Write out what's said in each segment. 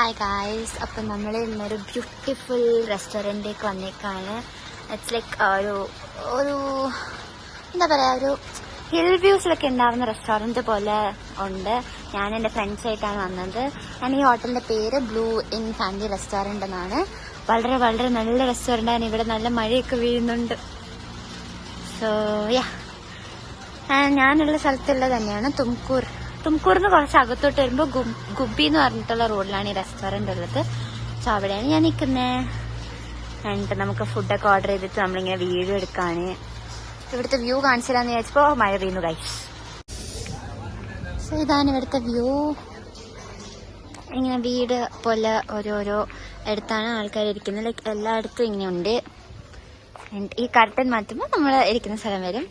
Hi guys, അപ്പം നമ്മൾ ഇന്നൊരു ബ്യൂട്ടിഫുൾ റെസ്റ്റോറൻറ്റിലേക്ക് വന്നേക്കാണ്. ഇറ്റ്സ് ലൈക്ക് ഒരു എന്താ പറയുക, ഒരു ഹിൽ വ്യൂസിലൊക്കെ ഉണ്ടാകുന്ന റെസ്റ്റോറൻറ്റ് പോലെ ഉണ്ട്. ഞാൻ എൻ്റെ ഫ്രണ്ട്സായിട്ടാണ് വന്നത്. ഞാൻ ഈ ഹോട്ടലിൻ്റെ പേര് ബ്ലൂ ഇൻ ഫാമിലി റെസ്റ്റോറൻറ്റ് എന്നാണ്. വളരെ വളരെ നല്ല റെസ്റ്റോറൻറ്റാണ്. ഇവിടെ നല്ല മഴയൊക്കെ വീഴുന്നുണ്ട്. സോ യാ, ഞാനുള്ള സ്ഥലത്തുള്ളത് തന്നെയാണ് തുംകൂറിന് കുറച്ച് അകത്തോട്ട് വരുമ്പോൾ ഗുബി എന്ന് പറഞ്ഞിട്ടുള്ള റോഡിലാണ് ഈ റെസ്റ്റോറൻറ്റ് ഉള്ളത്. സോ അവിടെയാണ് ഞാൻ നിൽക്കുന്നത്. എന്നിട്ട് നമുക്ക് ഫുഡൊക്കെ ഓർഡർ ചെയ്തിട്ട് നമ്മളിങ്ങനെ വീഡിയോ എടുക്കാണ്. ഇവിടുത്തെ വ്യൂ കാണിച്ചില്ലാന്ന് വിചാരിച്ചപ്പോൾ മഴ പെയ്യുന്നു ഗൈസ്. സോ ഇതാണ് ഇവിടുത്തെ വ്യൂ. ഇങ്ങനെ വീട് പോലെ ഓരോരോ അടുത്താണ് ആൾക്കാർ ഇരിക്കുന്നത്. ലൈക്ക് എല്ലായിടത്തും ഇങ്ങനെ ഉണ്ട്. ഈ കർട്ടൻ മാറ്റുമ്പോൾ നമ്മൾ ഇരിക്കുന്ന സ്ഥലം വരും.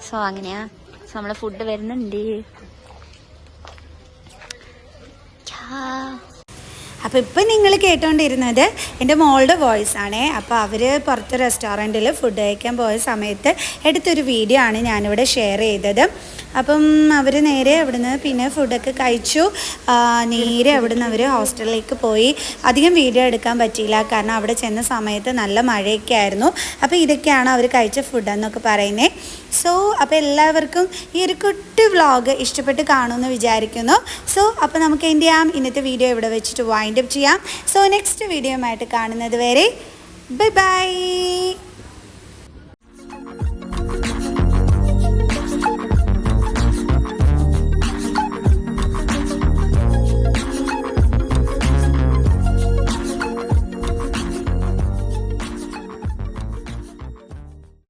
സോ അങ്ങനെയാ. സോ നമ്മളെ ഫുഡ് വരുന്നുണ്ട്. അപ്പോൾ ഇപ്പം നിങ്ങൾ കേട്ടുകൊണ്ടിരുന്നത് എൻ്റെ മോളുടെ വോയിസ് ആണ്. അപ്പോൾ അവർ പുറത്ത് റെസ്റ്റോറൻറ്റിൽ ഫുഡ് കഴിക്കാൻ പോയ സമയത്ത് എടുത്തൊരു വീഡിയോ ആണ് ഞാനിവിടെ ഷെയർ ചെയ്തത്. അപ്പം അവർ നേരെ അവിടുന്ന് പിന്നെ ഫുഡൊക്കെ കഴിച്ചു. നേരെ അവിടുന്ന് അവർ ഹോസ്റ്റലിലേക്ക് പോയി. അധികം വീഡിയോ എടുക്കാൻ പറ്റിയില്ല, കാരണം അവിടെ ചെന്ന സമയത്ത് നല്ല മഴയൊക്കെ ആയിരുന്നു. അപ്പോൾ ഇതൊക്കെയാണ് അവർ കഴിച്ച ഫുഡെന്നൊക്കെ പറയുന്നത്. സോ അപ്പോൾ എല്ലാവർക്കും ഈ ഒരു കുട്ടി വ്ളോഗ് ഇഷ്ടപ്പെട്ട് കാണുമെന്ന് വിചാരിക്കുന്നു. സോ അപ്പോൾ നമുക്ക് എന്ത് ചെയ്യാം, ഇന്നത്തെ വീഡിയോ ഇവിടെ വെച്ചിട്ട് വൈൻഡ് അപ്പ് ചെയ്യാം. സോ നെക്സ്റ്റ് വീഡിയോയുമായിട്ട് കാണുന്നത് വരെ ബൈ ബൈ.